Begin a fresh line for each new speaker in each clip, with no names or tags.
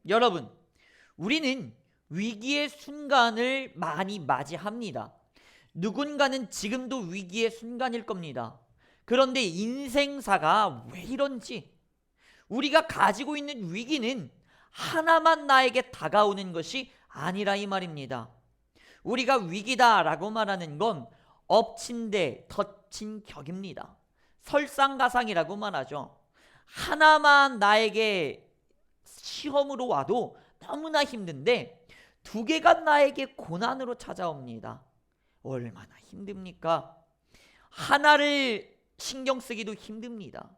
여러분, 우리는 위기의 순간을 많이 맞이합니다. 누군가는 지금도 위기의 순간일 겁니다. 그런데 인생사가 왜 이런지, 우리가 가지고 있는 위기는 하나만 나에게 다가오는 것이 아니라 이 말입니다. 우리가 위기다라고 말하는 건 엎친 데 덧친 격입니다. 설상가상이라고 말하죠. 하나만 나에게 시험으로 와도 너무나 힘든데 두 개가 나에게 고난으로 찾아옵니다. 얼마나 힘듭니까? 하나를 신경 쓰기도 힘듭니다.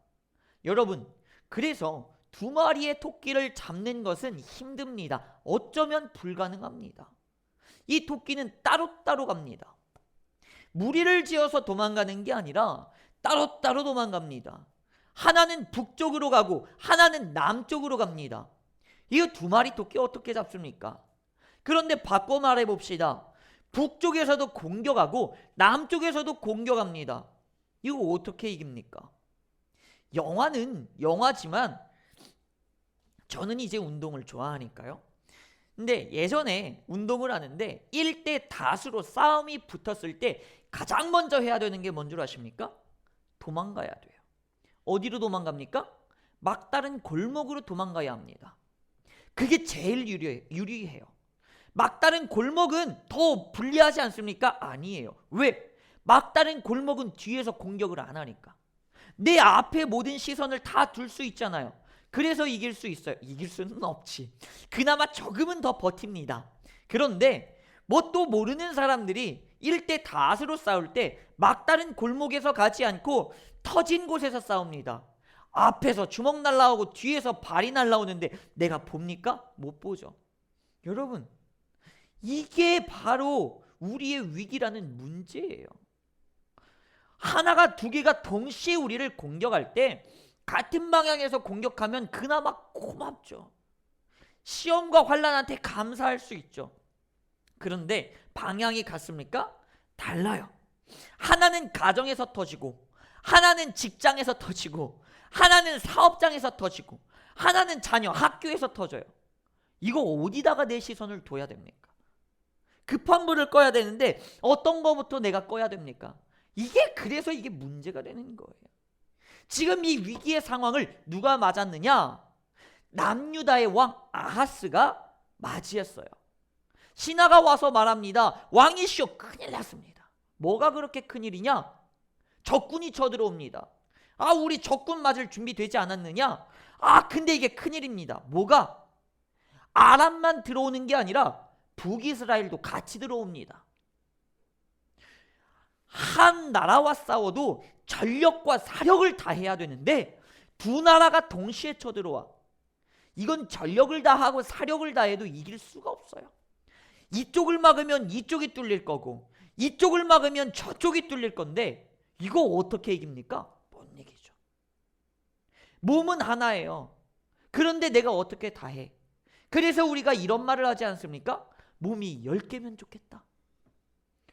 여러분, 그래서 두 마리의 토끼를 잡는 것은 힘듭니다. 어쩌면 불가능합니다. 이 토끼는 따로따로 갑니다. 무리를 지어서 도망가는 게 아니라 따로따로 도망갑니다. 하나는 북쪽으로 가고 하나는 남쪽으로 갑니다. 이 두 마리 토끼 어떻게 잡습니까? 그런데 바꿔 말해 봅시다. 북쪽에서도 공격하고 남쪽에서도 공격합니다. 이거 어떻게 이깁니까? 영화는 영화지만 저는 이제 운동을 좋아하니까요. 근데 예전에 운동을 하는데 1대 다수로 싸움이 붙었을 때 가장 먼저 해야 되는 게 뭔 줄 아십니까? 도망가야 돼요. 어디로 도망갑니까? 막다른 골목으로 도망가야 합니다. 그게 제일 유리해요. 막다른 골목은 더 불리하지 않습니까? 아니에요. 왜? 막다른 골목은 뒤에서 공격을 안 하니까. 내 앞에 모든 시선을 다 둘 수 있잖아요. 그래서 이길 수 있어요. 이길 수는 없지. 그나마 조금은 더 버팁니다. 그런데 뭣도 모르는 사람들이 1대 다수로 싸울 때 막다른 골목에서 가지 않고 터진 곳에서 싸웁니다. 앞에서 주먹 날라오고 뒤에서 발이 날라오는데 내가 봅니까? 못 보죠. 여러분, 이게 바로 우리의 위기라는 문제예요. 하나가 두 개가 동시에 우리를 공격할 때 같은 방향에서 공격하면 그나마 고맙죠. 시험과 환난한테 감사할 수 있죠. 그런데 방향이 같습니까? 달라요. 하나는 가정에서 터지고 하나는 직장에서 터지고 하나는 사업장에서 터지고 하나는 자녀 학교에서 터져요. 이거 어디다가 내 시선을 둬야 됩니까? 급한 불을 꺼야 되는데 어떤 거부터 내가 꺼야 됩니까? 그래서 이게 문제가 되는 거예요. 지금 이 위기의 상황을 누가 맞았느냐? 남유다의 왕 아하스가 맞이했어요. 신하가 와서 말합니다. 왕이시여, 큰일 났습니다. 뭐가 그렇게 큰일이냐? 적군이 쳐들어옵니다. 우리 적군 맞을 준비 되지 않았느냐? 근데 이게 큰일입니다. 뭐가? 아람만 들어오는 게 아니라 북이스라엘도 같이 들어옵니다. 한 나라와 싸워도 전력과 사력을 다해야 되는데 두 나라가 동시에 쳐들어와. 이건 전력을 다하고 사력을 다해도 이길 수가 없어요. 이쪽을 막으면 이쪽이 뚫릴 거고 이쪽을 막으면 저쪽이 뚫릴 건데 이거 어떻게 이깁니까? 못 이기죠. 몸은 하나예요. 그런데 내가 어떻게 다 해? 그래서 우리가 이런 말을 하지 않습니까? 몸이 10개면 좋겠다.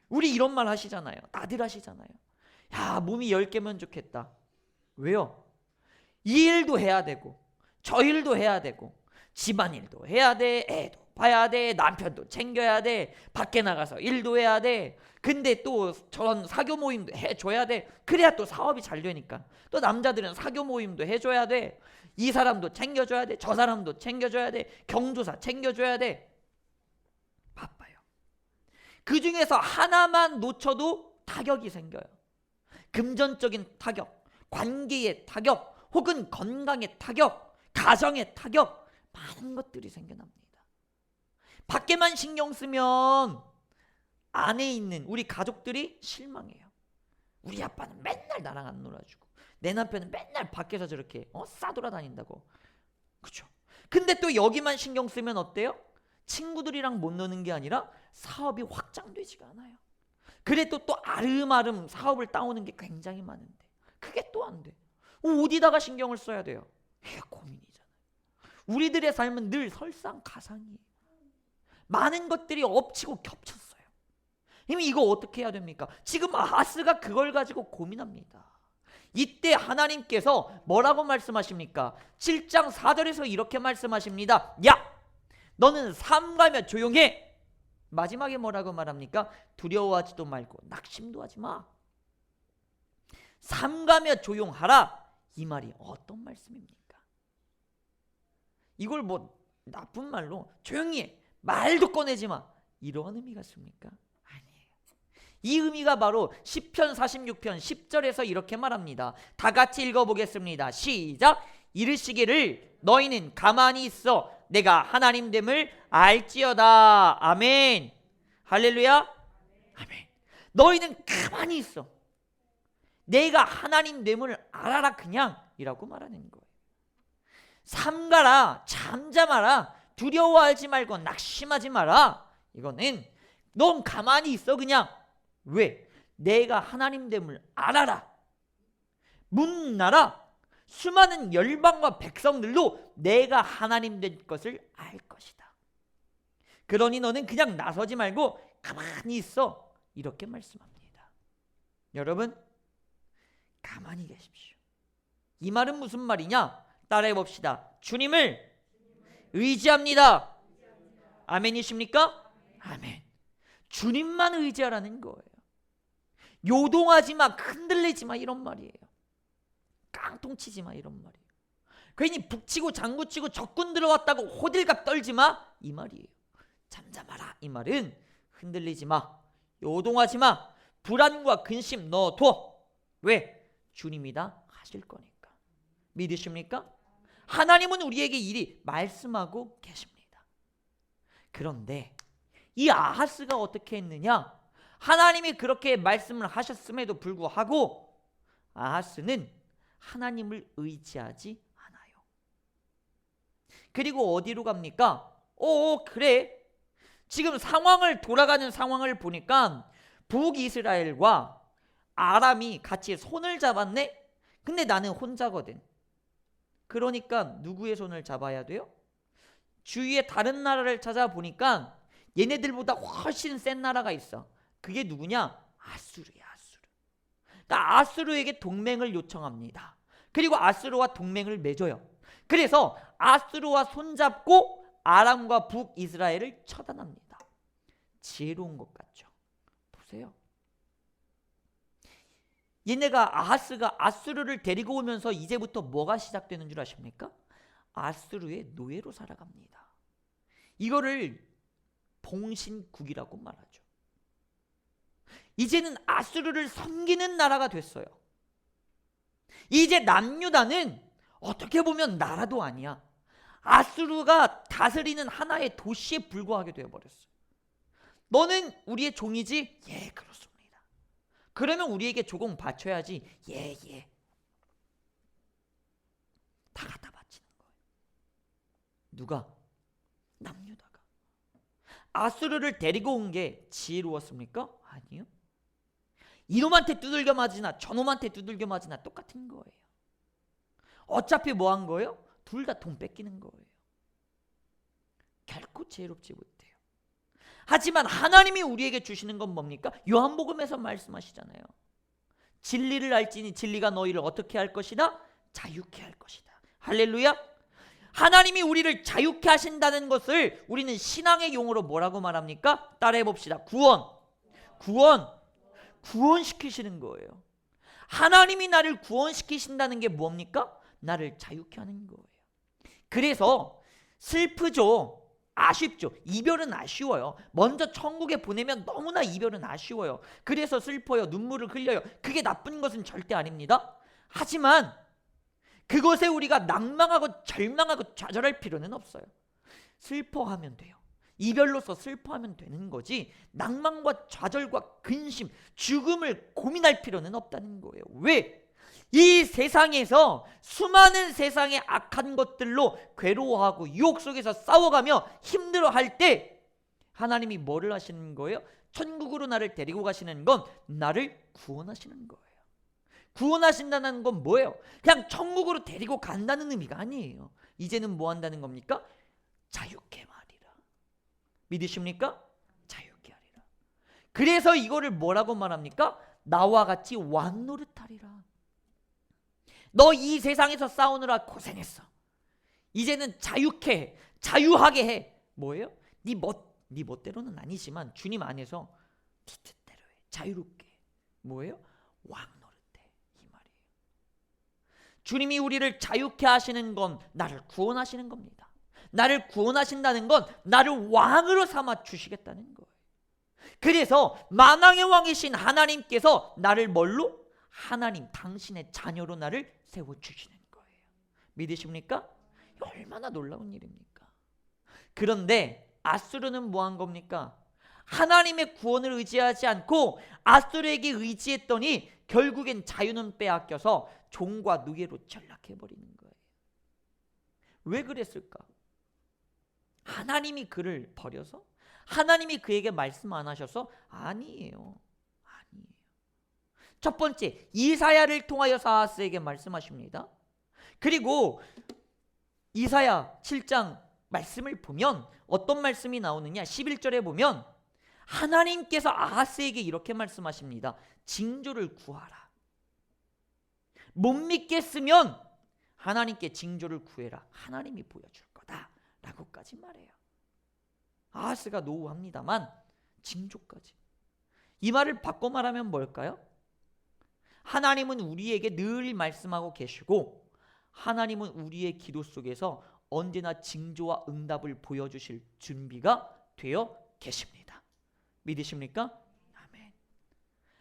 우리 이런 말 하시잖아요. 다들 하시잖아요. 야, 몸이 10개면 좋겠다. 왜요? 이 일도 해야 되고 저 일도 해야 되고 집안일도 해야 돼. 애도 봐야 돼. 남편도 챙겨야 돼. 밖에 나가서 일도 해야 돼. 근데 또 저런 사교 모임도 해줘야 돼. 그래야 또 사업이 잘 되니까. 또 남자들은 사교 모임도 해줘야 돼. 이 사람도 챙겨줘야 돼. 저 사람도 챙겨줘야 돼. 경조사 챙겨줘야 돼. 바빠요. 그 중에서 하나만 놓쳐도 타격이 생겨요. 금전적인 타격, 관계의 타격, 혹은 건강의 타격, 가정의 타격, 많은 것들이 생겨납니다. 밖에만 신경 쓰면 안에 있는 우리 가족들이 실망해요. 우리 아빠는 맨날 나랑 안 놀아주고 내 남편은 맨날 밖에서 저렇게 싸돌아다닌다고. 그렇죠? 근데 또 여기만 신경 쓰면 어때요? 친구들이랑 못 노는 게 아니라 사업이 확장되지가 않아요. 그래도 또 아름아름 사업을 따오는 게 굉장히 많은데 그게 또 안 돼. 어디다가 신경을 써야 돼요? 이게 고민이잖아요. 우리들의 삶은 늘 설상가상이에요. 많은 것들이 엎치고 겹쳤어요. 이미 이거 어떻게 해야 됩니까? 지금 아하스가 그걸 가지고 고민합니다. 이때 하나님께서 뭐라고 말씀하십니까? 7장 4절에서 이렇게 말씀하십니다. 야, 너는 삼가며 조용해. 마지막에 뭐라고 말합니까? 두려워하지도 말고 낙심도 하지 마. 삼가며 조용하라. 이 말이 어떤 말씀입니까? 이걸 뭐 나쁜 말로 조용히 해, 말도 꺼내지 마, 이러한 의미 같습니까? 아니에요. 이 의미가 바로 시편 46편 10절에서 이렇게 말합니다. 다 같이 읽어보겠습니다. 시작. 이르시기를 너희는 가만히 있어 내가 하나님됨을 알지어다. 아멘. 할렐루야. 아멘. 너희는 가만히 있어, 내가 하나님됨을 알아라, 그냥 이라고 말하는 거예요. 삼가라, 잠잠하라, 두려워하지 말고 낙심하지 마라. 이거는 넌 가만히 있어 그냥. 왜? 내가 하나님됨을 알아라. 문나라 수많은 열방과 백성들도 내가 하나님 된 것을 알 것이다. 그러니 너는 그냥 나서지 말고 가만히 있어, 이렇게 말씀합니다. 여러분, 가만히 계십시오. 이 말은 무슨 말이냐? 따라해 봅시다. 주님을 의지합니다. 아멘이십니까? 아멘. 주님만 의지하라는 거예요. 요동하지 마, 흔들리지 마, 이런 말이에요. 깡통치지 마, 이런 말이에요. 괜히 북치고 장구치고 적군 들어왔다고 호들갑 떨지 마, 이 말이에요. 잠잠하라, 이 말은 흔들리지 마, 요동하지 마, 불안과 근심 넣어둬. 왜? 주님이 다 하실 거니까. 믿으십니까? 하나님은 우리에게 이리 말씀하고 계십니다. 그런데 이 아하스가 어떻게 했느냐? 하나님이 그렇게 말씀을 하셨음에도 불구하고 아하스는 하나님을 의지하지 않아요. 그리고 어디로 갑니까? 그래, 지금 돌아가는 상황을 보니까 북이스라엘과 아람이 같이 손을 잡았네? 근데 나는 혼자거든. 그러니까 누구의 손을 잡아야 돼요? 주위에 다른 나라를 찾아보니까 얘네들보다 훨씬 센 나라가 있어. 그게 누구냐? 아수르야, 아수르. 그러니까 아수르에게 동맹을 요청합니다. 그리고 아수르와 동맹을 맺어요. 그래서 아수르와 손잡고 아람과 북이스라엘을 처단합니다. 지혜로운 것 같죠? 보세요. 얘네가 아하스가 아수르를 데리고 오면서 이제부터 뭐가 시작되는 줄 아십니까? 아수르의 노예로 살아갑니다. 이거를 봉신국이라고 말하죠. 이제는 아수르를 섬기는 나라가 됐어요. 이제 남유다는 어떻게 보면 나라도 아니야. 아수르가 다스리는 하나의 도시에 불과하게 되어버렸어. 너는 우리의 종이지? 예, 그렇습니다. 그러면 우리에게 조금 바쳐야지. 예. 다 갖다 바치는 거예요. 누가? 남유다가. 아수르를 데리고 온 게 지혜로웠습니까? 아니요. 이놈한테 두들겨 맞으나 저놈한테 두들겨 맞으나 똑같은 거예요. 어차피 뭐 한 거예요? 둘 다 돈 뺏기는 거예요. 결코 지혜롭지 못해요. 하지만 하나님이 우리에게 주시는 건 뭡니까? 요한복음에서 말씀하시잖아요. 진리를 알지니 진리가 너희를 어떻게 할 것이다? 자유케 할 것이다. 할렐루야. 하나님이 우리를 자유케 하신다는 것을 우리는 신앙의 용어로 뭐라고 말합니까? 따라해 봅시다. 구원시키시는 거예요. 하나님이 나를 구원시키신다는 게 뭡니까? 나를 자유케 하는 거예요. 그래서 슬프죠. 아쉽죠. 이별은 아쉬워요. 먼저 천국에 보내면 너무나 이별은 아쉬워요. 그래서 슬퍼요. 눈물을 흘려요. 그게 나쁜 것은 절대 아닙니다. 하지만 그것에 우리가 낭망하고 절망하고 좌절할 필요는 없어요. 슬퍼하면 돼요. 이별로서 슬퍼하면 되는 거지 낭만과 좌절과 근심, 죽음을 고민할 필요는 없다는 거예요. 왜? 이 세상에서 수많은 세상의 악한 것들로 괴로워하고 유혹 속에서 싸워가며 힘들어할 때 하나님이 뭐를 하시는 거예요? 천국으로 나를 데리고 가시는 건 나를 구원하시는 거예요. 구원하신다는 건 뭐예요? 그냥 천국으로 데리고 간다는 의미가 아니에요. 이제는 뭐 한다는 겁니까? 자유케 하리라. 믿으십니까? 자유케 하리라. 그래서 이거를 뭐라고 말합니까? 나와 같이 왕 노릇하리라. 너 이 세상에서 싸우느라 고생했어. 이제는 자유케 해, 자유하게 해. 뭐예요? 네 멋대로는 아니지만 주님 안에서 네 뜻대로 해. 자유롭게. 뭐예요? 왕 노릇해. 이 말이에요. 주님이 우리를 자유케 하시는 건 나를 구원하시는 겁니다. 나를 구원하신다는 건 나를 왕으로 삼아 주시겠다는 거예요. 그래서 만왕의 왕이신 하나님께서 나를 뭘로? 하나님 당신의 자녀로 나를 세워주시는 거예요. 믿으십니까? 얼마나 놀라운 일입니까? 그런데 아수르는 뭐 한 겁니까? 하나님의 구원을 의지하지 않고 아수르에게 의지했더니 결국엔 자유는 빼앗겨서 종과 노예로 전락해버리는 거예요. 왜 그랬을까? 하나님이 그를 버려서? 하나님이 그에게 말씀 안 하셔서? 아니에요. 아니에요. 첫 번째, 이사야를 통하여서 아하스에게 말씀하십니다. 그리고 이사야 7장 말씀을 보면 어떤 말씀이 나오느냐? 11절에 보면 하나님께서 아하스에게 이렇게 말씀하십니다. 징조를 구하라. 못 믿겠으면 하나님께 징조를 구해라. 하나님이 보여줄 거다 라고까지 말해요. 아하스가 노후합니다만 징조까지. 이 말을 바꿔 말하면 뭘까요? 하나님은 우리에게 늘 말씀하고 계시고 하나님은 우리의 기도 속에서 언제나 징조와 응답을 보여주실 준비가 되어 계십니다. 믿으십니까? 아멘.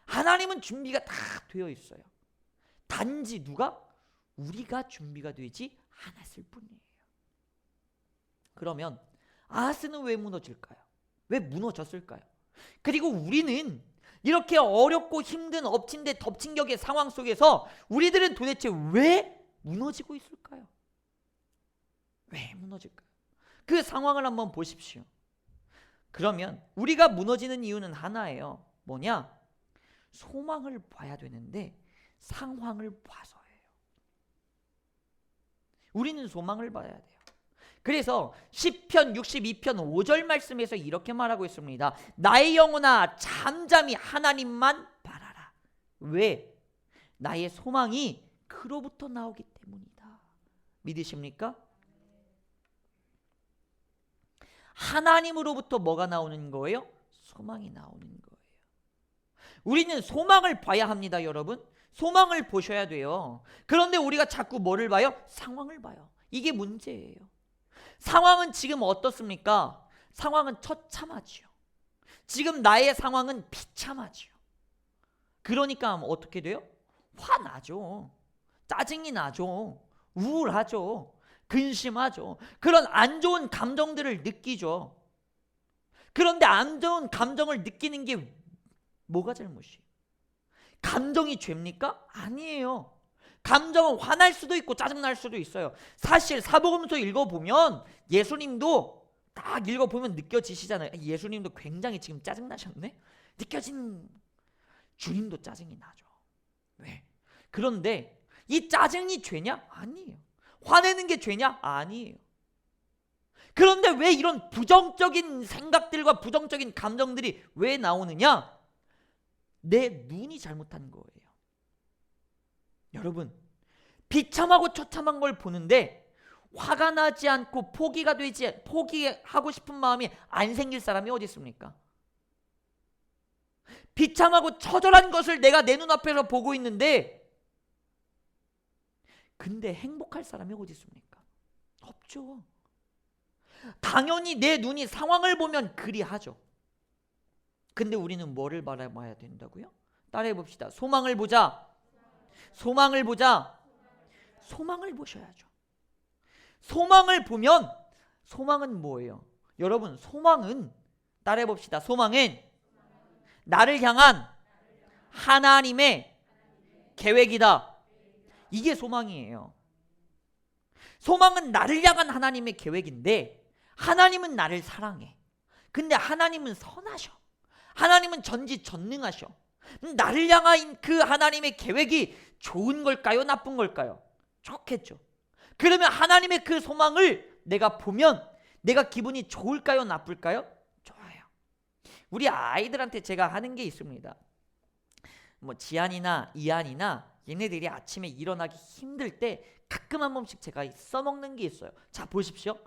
하나님은 준비가 다 되어 있어요. 단지 누가? 우리가 준비가 되지 않았을 뿐이에요. 그러면 아하스는 왜 무너질까요? 왜 무너졌을까요? 그리고 우리는 이렇게 어렵고 힘든 엎친 데 덮친 격의 상황 속에서 우리들은 도대체 왜 무너지고 있을까요? 왜 무너질까요? 그 상황을 한번 보십시오. 그러면 우리가 무너지는 이유는 하나예요. 뭐냐? 소망을 봐야 되는데 상황을 봐서예요. 우리는 소망을 봐야 돼요. 그래서 시편 62편 5절 말씀에서 이렇게 말하고 있습니다. 나의 영혼아 잠잠히 하나님만 바라라. 왜? 나의 소망이 그로부터 나오기 때문이다. 믿으십니까? 하나님으로부터 뭐가 나오는 거예요? 소망이 나오는 거예요. 우리는 소망을 봐야 합니다, 여러분. 소망을 보셔야 돼요. 그런데 우리가 자꾸 뭐를 봐요? 상황을 봐요. 이게 문제예요. 상황은 지금 어떻습니까? 상황은 처참하지요. 지금 나의 상황은 비참하지요. 그러니까 어떻게 돼요? 화나죠. 짜증이 나죠. 우울하죠. 근심하죠. 그런 안 좋은 감정들을 느끼죠. 그런데 안 좋은 감정을 느끼는 게 뭐가 잘못이에요? 감정이 죄입니까? 아니에요. 감정은 화날 수도 있고 짜증날 수도 있어요. 사실 사복음서 읽어보면 예수님도 딱 읽어보면 느껴지시잖아요. 예수님도 굉장히 지금 짜증나셨네? 느껴지는 주님도 짜증이 나죠. 왜? 그런데 이 짜증이 죄냐? 아니에요. 화내는 게 죄냐? 아니에요. 그런데 왜 이런 부정적인 생각들과 부정적인 감정들이 왜 나오느냐? 내 눈이 잘못한 거예요. 여러분, 비참하고 처참한 걸 보는데 화가 나지 않고 포기하고 싶은 마음이 안 생길 사람이 어디 있습니까? 비참하고 처절한 것을 내가 내 눈앞에서 보고 있는데 근데 행복할 사람이 어디 있습니까? 없죠. 당연히 내 눈이 상황을 보면 그리하죠. 근데 우리는 뭐를 바라봐야 된다고요? 따라해 봅시다. 소망을 보자. 소망을 보자. 소망을 보셔야죠. 소망을 보면 소망은 뭐예요? 여러분, 소망은 따라해 봅시다. 소망은 나를 향한 하나님의 계획이다. 이게 소망이에요. 소망은 나를 향한 하나님의 계획인데 하나님은 나를 사랑해. 근데 하나님은 선하셔. 하나님은 전지전능하셔. 나를 향한 그 하나님의 계획이 좋은 걸까요? 나쁜 걸까요? 좋겠죠. 그러면 하나님의 그 소망을 내가 보면 내가 기분이 좋을까요? 나쁠까요? 좋아요. 우리 아이들한테 제가 하는 게 있습니다. 뭐 지안이나 이안이나 얘네들이 아침에 일어나기 힘들 때 가끔 한 번씩 제가 써먹는 게 있어요. 자, 보십시오.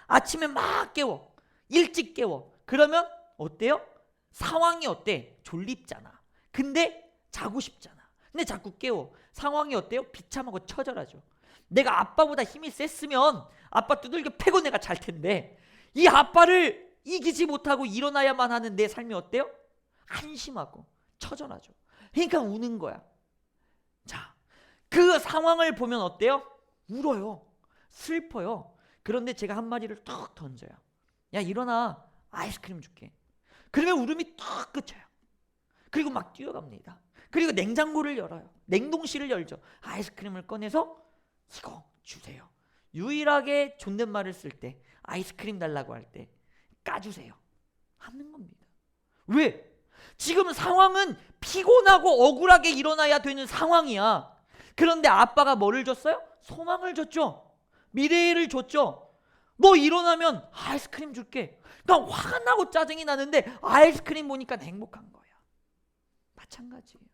아침에 막 깨워. 일찍 깨워. 그러면 어때요? 상황이 어때? 졸립잖아. 근데 자고 싶잖아. 근데 자꾸 깨워. 상황이 어때요? 비참하고 처절하죠. 내가 아빠보다 힘이 셌으면 아빠 두들겨 패고 내가 잘 텐데, 이 아빠를 이기지 못하고 일어나야만 하는 내 삶이 어때요? 한심하고 처절하죠. 그러니까 우는 거야. 자, 그 상황을 보면 어때요? 울어요. 슬퍼요. 그런데 제가 한 마디를 툭 던져요. 야, 일어나. 아이스크림 줄게. 그러면 울음이 툭 그쳐요. 그리고 막 뛰어갑니다. 그리고 냉장고를 열어요. 냉동실을 열죠. 아이스크림을 꺼내서 이거 주세요. 유일하게 존댓말을 쓸 때, 아이스크림 달라고 할 때 까주세요 하는 겁니다. 왜? 지금 상황은 피곤하고 억울하게 일어나야 되는 상황이야. 그런데 아빠가 뭐를 줬어요? 소망을 줬죠. 미래를 줬죠. 너 일어나면 아이스크림 줄게. 그러니까 화가 나고 짜증이 나는데 아이스크림 보니까 행복한 거야. 마찬가지예요.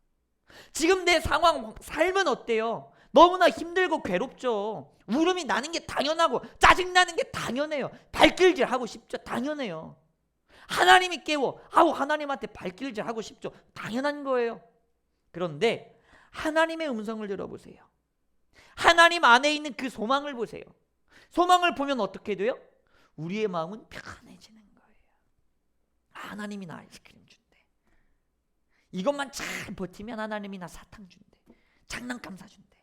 지금 내 상황, 삶은 어때요? 너무나 힘들고 괴롭죠. 울음이 나는 게 당연하고 짜증나는 게 당연해요. 발길질 하고 싶죠. 당연해요. 하나님이 깨워. 하나님한테 발길질 하고 싶죠. 당연한 거예요. 그런데 하나님의 음성을 들어보세요. 하나님 안에 있는 그 소망을 보세요. 소망을 보면 어떻게 돼요? 우리의 마음은 편해지는 거예요. 하나님이 나 아이스크림 준대. 이것만 잘 버티면 하나님이 나 사탕 준대. 장난감 사준대.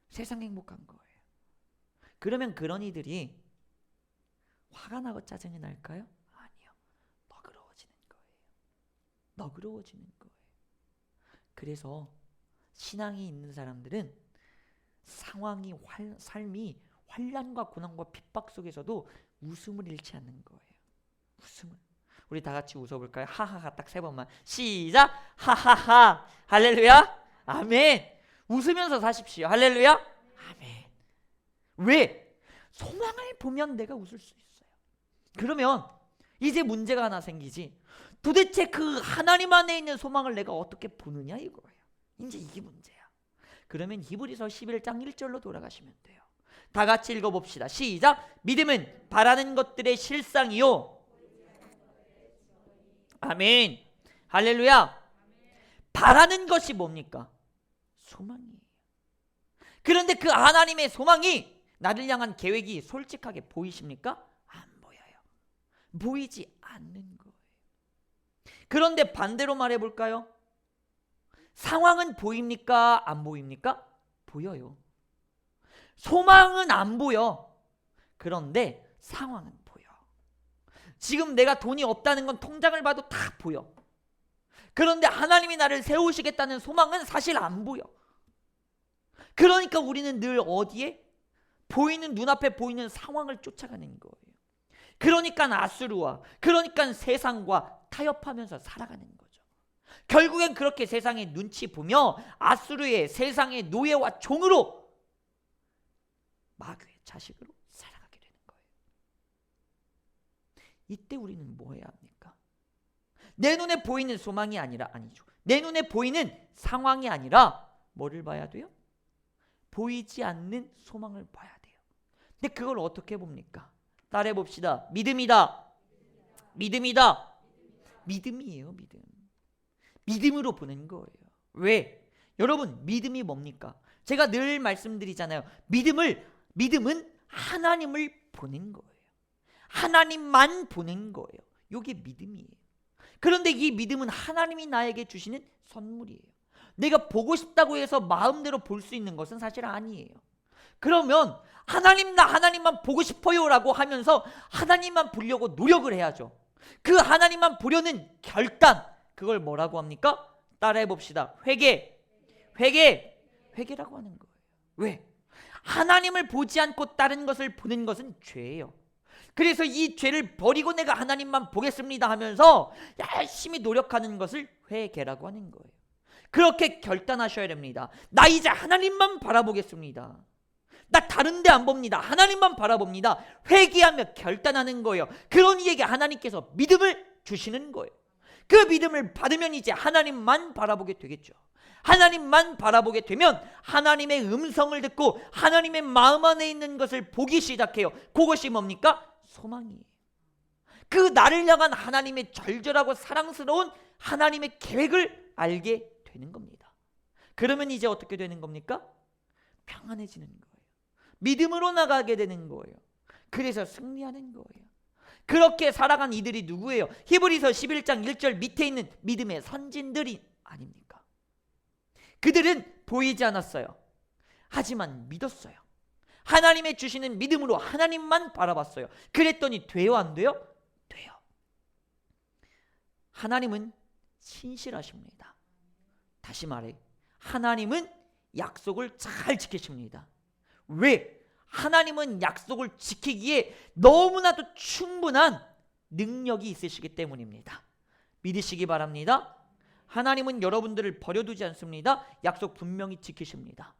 세상 행복한 거예요. 그러면 그런 이들이 화가 나고 짜증이 날까요? 아니요. 너그러워지는 거예요. 너그러워지는 거예요. 그래서 신앙이 있는 사람들은 삶이 환난과 고난과 핍박 속에서도 웃음을 잃지 않는 거예요. 웃음을. 우리 다 같이 웃어볼까요? 하하하 딱 3번만. 시작. 하하하. 할렐루야. 아멘. 웃으면서 사십시오. 할렐루야. 아멘. 왜? 소망을 보면 내가 웃을 수 있어요. 그러면 이제 문제가 하나 생기지. 도대체 그 하나님 안에 있는 소망을 내가 어떻게 보느냐 이거예요. 이제 이게 문제야. 그러면 히브리서 11장 1절로 돌아가시면 돼요. 다 같이 읽어봅시다. 시작. 믿음은 바라는 것들의 실상이요. 아멘. 할렐루야. 바라는 것이 뭡니까? 소망이에요. 그런데 그 하나님의 소망이 나를 향한 계획이 솔직하게 보이십니까? 안 보여요. 보이지 않는 거예요. 그런데 반대로 말해볼까요? 상황은 보입니까? 안 보입니까? 보여요. 소망은 안 보여. 그런데 상황은 보여. 지금 내가 돈이 없다는 건 통장을 봐도 다 보여. 그런데 하나님이 나를 세우시겠다는 소망은 사실 안 보여. 그러니까 우리는 늘 어디에? 보이는, 눈앞에 보이는 상황을 쫓아가는 거예요. 그러니까 아수르와, 그러니까 세상과 타협하면서 살아가는 거죠. 결국엔 그렇게 세상의 눈치 보며 아수르의 세상의 노예와 종으로, 마귀의 자식으로 살아가게 되는 거예요. 이때 우리는 뭐 해야 합니까? 내 눈에 보이는 소망이 아니죠. 내 눈에 보이는 상황이 아니라 뭐를 봐야 돼요? 보이지 않는 소망을 봐야 돼요. 근데 그걸 어떻게 봅니까? 따라해 봅시다. 믿음이다. 믿음이다. 믿음이에요. 믿음. 믿음으로 보는 거예요. 왜? 여러분, 믿음이 뭡니까? 제가 늘 말씀드리잖아요. 믿음은 하나님을 보는 거예요. 하나님만 보는 거예요. 이게 믿음이에요. 그런데 이 믿음은 하나님이 나에게 주시는 선물이에요. 내가 보고 싶다고 해서 마음대로 볼 수 있는 것은 사실 아니에요. 그러면 나 하나님만 보고 싶어요 라고 하면서 하나님만 보려고 노력을 해야죠. 그 하나님만 보려는 결단, 그걸 뭐라고 합니까? 따라해 봅시다. 회개라고 하는 거예요. 왜? 하나님을 보지 않고 다른 것을 보는 것은 죄예요. 그래서 이 죄를 버리고 내가 하나님만 보겠습니다 하면서 열심히 노력하는 것을 회개라고 하는 거예요. 그렇게 결단하셔야 됩니다. 나 이제 하나님만 바라보겠습니다. 나 다른 데 안 봅니다. 하나님만 바라봅니다. 회개하며 결단하는 거예요. 그런 이에게 하나님께서 믿음을 주시는 거예요. 그 믿음을 받으면 이제 하나님만 바라보게 되겠죠. 하나님만 바라보게 되면 하나님의 음성을 듣고 하나님의 마음 안에 있는 것을 보기 시작해요. 그것이 뭡니까? 소망이에요. 그 나를 향한 하나님의 절절하고 사랑스러운 하나님의 계획을 알게 되는 겁니다. 그러면 이제 어떻게 되는 겁니까? 평안해지는 거예요. 믿음으로 나가게 되는 거예요. 그래서 승리하는 거예요. 그렇게 살아간 이들이 누구예요? 히브리서 11장 1절 밑에 있는 믿음의 선진들이 아닙니까? 그들은 보이지 않았어요. 하지만 믿었어요. 하나님의 주시는 믿음으로 하나님만 바라봤어요. 그랬더니 돼요, 안 돼요? 돼요. 하나님은 신실하십니다. 다시 말해, 하나님은 약속을 잘 지키십니다. 왜? 하나님은 약속을 지키기에 너무나도 충분한 능력이 있으시기 때문입니다. 믿으시기 바랍니다. 하나님은 여러분들을 버려두지 않습니다. 약속 분명히 지키십니다.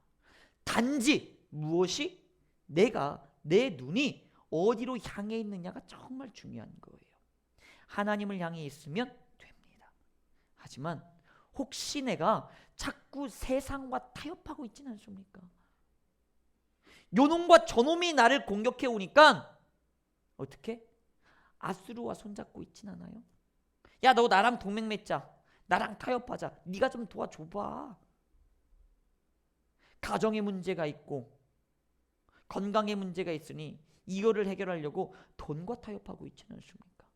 단지 무엇이? 내 눈이 어디로 향해 있느냐가 정말 중요한 거예요. 하나님을 향해 있으면 됩니다. 하지만 혹시 내가 자꾸 세상과 타협하고 있지는 않습니까? 요놈과 저놈이 나를 공격해 오니까 어떻게? 아수르와 손잡고 있진 않아요? 야, 너 나랑 동맹 맺자. 나랑 타협하자. 네가 좀 도와줘봐. 가정에 문제가 있고 건강에 문제가 있으니 이거를 해결하려고 돈과 타협하고 있지는 않습니까?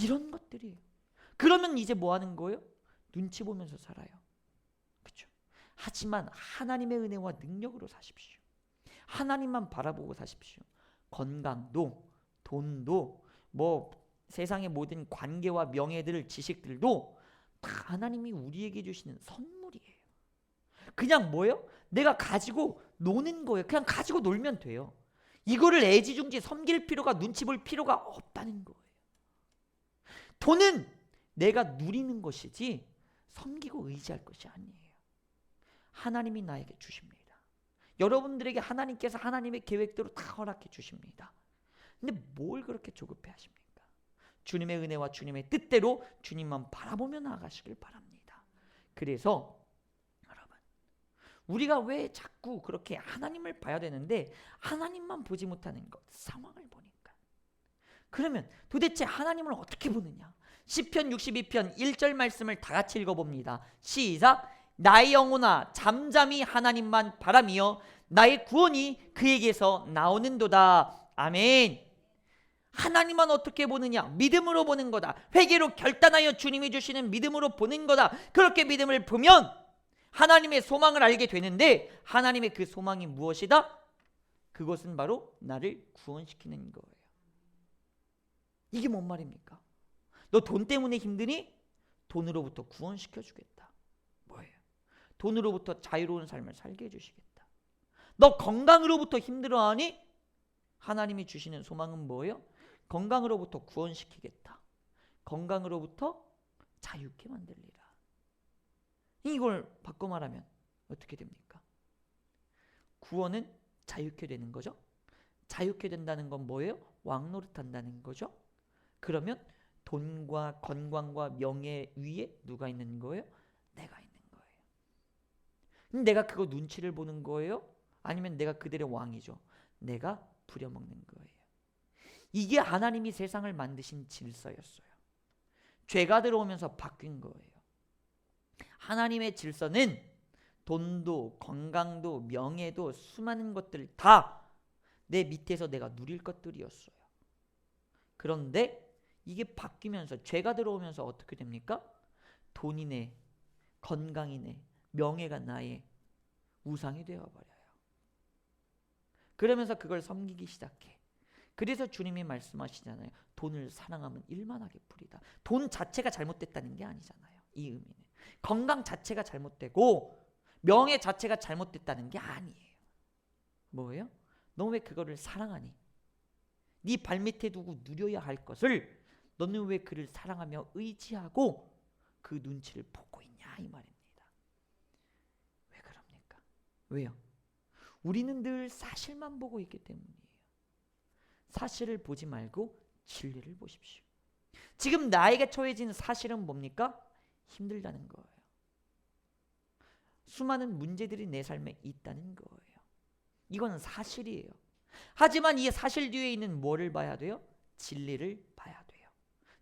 이런 것들이에요. 그러면 이제 뭐 하는 거예요? 눈치 보면서 살아요. 그렇죠? 하지만 하나님의 은혜와 능력으로 사십시오. 하나님만 바라보고 사십시오. 건강도, 돈도, 뭐 세상의 모든 관계와 명예들, 지식들도 다 하나님이 우리에게 주시는 선물이에요. 그냥 뭐예요? 내가 가지고 노는 거예요. 그냥 가지고 놀면 돼요. 이거를 애지중지 섬길 필요가, 눈치 볼 필요가 없다는 거예요. 돈은 내가 누리는 것이지 섬기고 의지할 것이 아니에요. 하나님이 나에게 주십니다. 여러분들에게 하나님께서 하나님의 계획대로 다 허락해 주십니다. 근데 뭘 그렇게 조급해 하십니까? 주님의 은혜와 주님의 뜻대로 주님만 바라보며 나아가시길 바랍니다. 그래서 여러분, 우리가 왜 자꾸 그렇게 하나님을 봐야 되는데 하나님만 보지 못하는 것, 상황을 보니까. 그러면 도대체 하나님을 어떻게 보느냐? 시편 62편 1절 말씀을 다 같이 읽어봅니다. 시작. 나의 영혼아 잠잠히 하나님만 바라며 나의 구원이 그에게서 나오는도다. 아멘. 하나님만 어떻게 보느냐? 믿음으로 보는 거다. 회개로 결단하여 주님이 주시는 믿음으로 보는 거다. 그렇게 믿음을 보면 하나님의 소망을 알게 되는데, 하나님의 그 소망이 무엇이다? 그것은 바로 나를 구원시키는 거예요. 이게 뭔 말입니까? 너 돈 때문에 힘드니? 돈으로부터 구원시켜 주겠다. 뭐예요? 돈으로부터 자유로운 삶을 살게 해주시겠다. 너 건강으로부터 힘들어하니? 하나님이 주시는 소망은 뭐예요? 건강으로부터 구원시키겠다. 건강으로부터 자유케 만들리라. 이걸 바꿔 말하면 어떻게 됩니까? 구원은 자유케 되는 거죠. 자유케 된다는 건 뭐예요? 왕노릇한다는 거죠. 그러면 돈과 건강과 명예 위에 누가 있는 거예요? 내가 있는 거예요. 내가 그거 눈치를 보는 거예요? 아니면 내가 그들의 왕이죠. 내가 부려먹는 거예요. 이게 하나님이 세상을 만드신 질서였어요. 죄가 들어오면서 바뀐 거예요. 하나님의 질서는 돈도 건강도 명예도 수많은 것들 다 내 밑에서 내가 누릴 것들이었어요. 그런데 이게 바뀌면서 죄가 들어오면서 어떻게 됩니까? 돈이네, 건강이네, 명예가 나의 우상이 되어버려요. 그러면서 그걸 섬기기 시작해. 그래서 주님이 말씀하시잖아요. 돈을 사랑하면 일만하게 풀이다. 돈 자체가 잘못됐다는 게 아니잖아요. 이 의미는. 건강 자체가 잘못되고 명예 자체가 잘못됐다는 게 아니에요. 뭐예요? 너 왜 그거를 사랑하니? 네 발밑에 두고 누려야 할 것을 너는 왜 그를 사랑하며 의지하고 그 눈치를 보고 있냐 이 말입니다. 왜 그럽니까? 왜요? 우리는 늘 사실만 보고 있기 때문이에요. 사실을 보지 말고 진리를 보십시오. 지금 나에게 처해진 사실은 뭡니까? 힘들다는 거예요. 수많은 문제들이 내 삶에 있다는 거예요. 이건 사실이에요. 하지만 이 사실 뒤에 있는 뭐를 봐야 돼요? 진리를 봐야 돼요.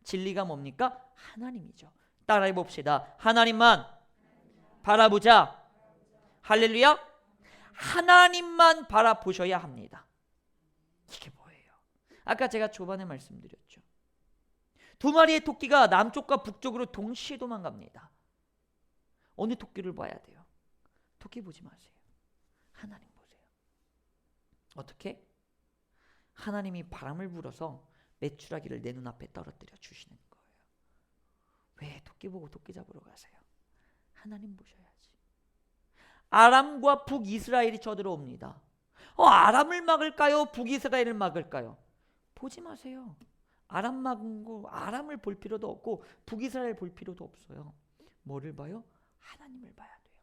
진리가 뭡니까? 하나님이죠. 따라해 봅시다. 하나님만 바라보자. 할렐루야. 하나님만 바라보셔야 합니다. 이게 뭐예요? 아까 제가 초반에 말씀드렸죠. 두 마리의 토끼가 남쪽과 북쪽으로 동시에 도망갑니다. 어느 토끼를 봐야 돼요? 토끼 보지 마세요. 하나님 보세요. 어떻게? 하나님이 바람을 불어서 메추라기를 내 눈앞에 떨어뜨려 주시는 거예요. 왜 토끼 보고 토끼 잡으러 가세요? 하나님 보셔야지. 아람과 북이스라엘이 쳐들어옵니다. 아람을 막을까요? 북이스라엘을 막을까요? 보지 마세요. 아람 막은 거, 아람을 볼 필요도 없고 북이스라엘 볼 필요도 없어요. 뭐를 봐요? 하나님을 봐야 돼요.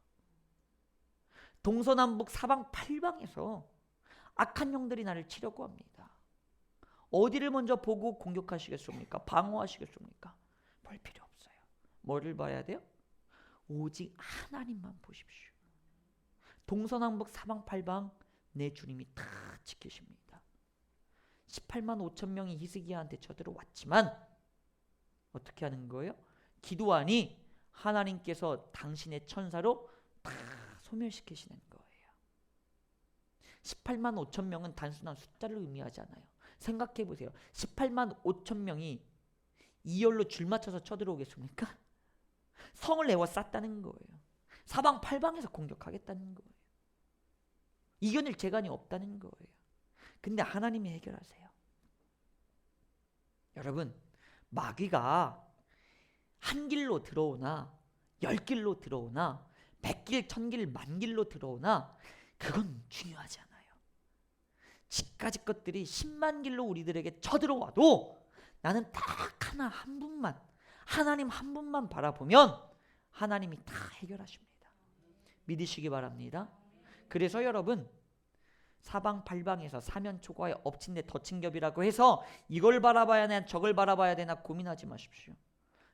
동서남북 사방 팔방에서 악한 영들이 나를 치려고 합니다. 어디를 먼저 보고 공격하시겠습니까? 방어하시겠습니까? 볼 필요 없어요. 뭐를 봐야 돼요? 오직 하나님만 보십시오. 동서남북 사방팔방 내 주님이 다 지키십니다. 18만 5천 명이 히스기야한테 쳐들어왔지만 어떻게 하는 거예요? 기도하니 하나님께서 당신의 천사로 다 소멸시키시는 거예요. 18만 5천 명은 단순한 숫자를 의미하지 않아요. 생각해 보세요. 18만 5천 명이 이열로 줄 맞춰서 쳐들어오겠습니까? 성을 에워쌌다는 거예요. 사방팔방에서 공격하겠다는 거예요. 이겨낼 재간이 없다는 거예요. 근데 하나님이 해결하세요. 여러분, 마귀가 한 길로 들어오나 10길로 들어오나 100길, 1000길, 10,000길로 들어오나 그건 중요하지 않아요. 지금까지 것들이 10만 길로 우리들에게 쳐들어와도 나는 딱 한 분만, 하나님 한 분만 바라보면 하나님이 다 해결하십니다. 믿으시기 바랍니다. 그래서 여러분, 사방팔방에서 사면초가에 엎친 데 덧친 겹이라고 해서 이걸 바라봐야 되나 저걸 바라봐야 되나 고민하지 마십시오.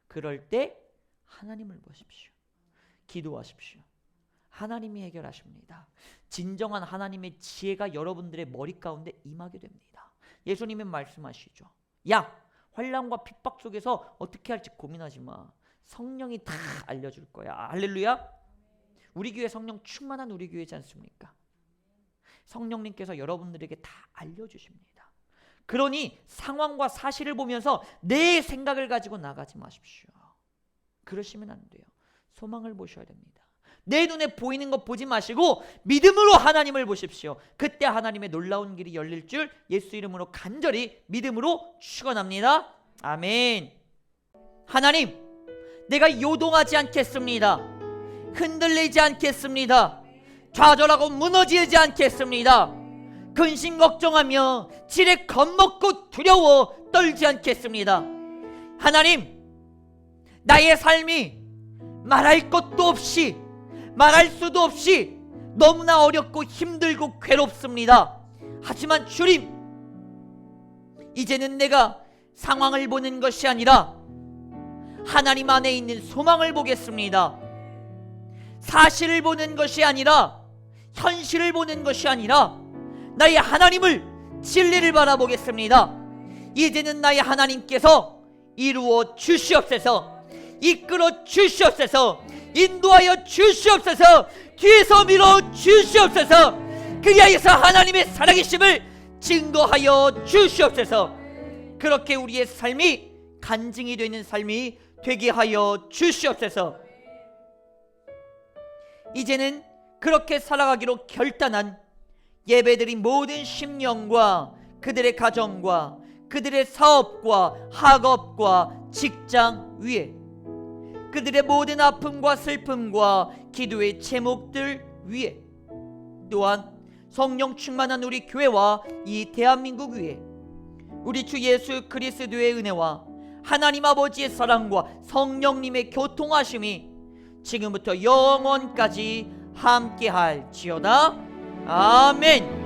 그럴 때 하나님을 보십시오. 기도하십시오. 하나님이 해결하십니다. 진정한 하나님의 지혜가 여러분들의 머리 가운데 임하게 됩니다. 예수님은 말씀하시죠. 야, 환난과 핍박 속에서 어떻게 할지 고민하지 마. 성령이 다 알려줄 거야. 할렐루야. 우리 교회 성령 충만한 우리 교회지 않습니까? 성령님께서 여러분들에게 다 알려주십니다. 그러니 상황과 사실을 보면서 내 생각을 가지고 나가지 마십시오. 그러시면 안 돼요. 소망을 보셔야 됩니다. 내 눈에 보이는 것 보지 마시고 믿음으로 하나님을 보십시오. 그때 하나님의 놀라운 길이 열릴 줄 예수 이름으로 간절히 믿음으로 축원합니다. 아멘. 하나님, 내가 요동하지 않겠습니다. 흔들리지 않겠습니다. 좌절하고 무너지지 않겠습니다. 근심 걱정하며 지레 겁먹고 두려워 떨지 않겠습니다. 하나님, 나의 삶이 말할 것도 없이 말할 수도 없이 너무나 어렵고 힘들고 괴롭습니다. 하지만 주님, 이제는 내가 상황을 보는 것이 아니라 하나님 안에 있는 소망을 보겠습니다. 사실을 보는 것이 아니라 현실을 보는 것이 아니라 나의 하나님을, 진리를 바라보겠습니다. 이제는 나의 하나님께서 이루어 주시옵소서, 이끌어 주시옵소서, 인도하여 주시옵소서, 뒤에서 밀어 주시옵소서, 그리하여서 하나님의 살아계심을 증거하여 주시옵소서. 그렇게 우리의 삶이 간증이 되는 삶이 되게 하여 주시옵소서. 이제는 그렇게 살아가기로 결단한 예배드린 모든 심령과 그들의 가정과 그들의 사업과 학업과 직장 위에, 그들의 모든 아픔과 슬픔과 기도의 제목들 위에, 또한 성령 충만한 우리 교회와 이 대한민국 위에 우리 주 예수 그리스도의 은혜와 하나님 아버지의 사랑과 성령님의 교통하심이 지금부터 영원까지 함께할지어다. 아멘.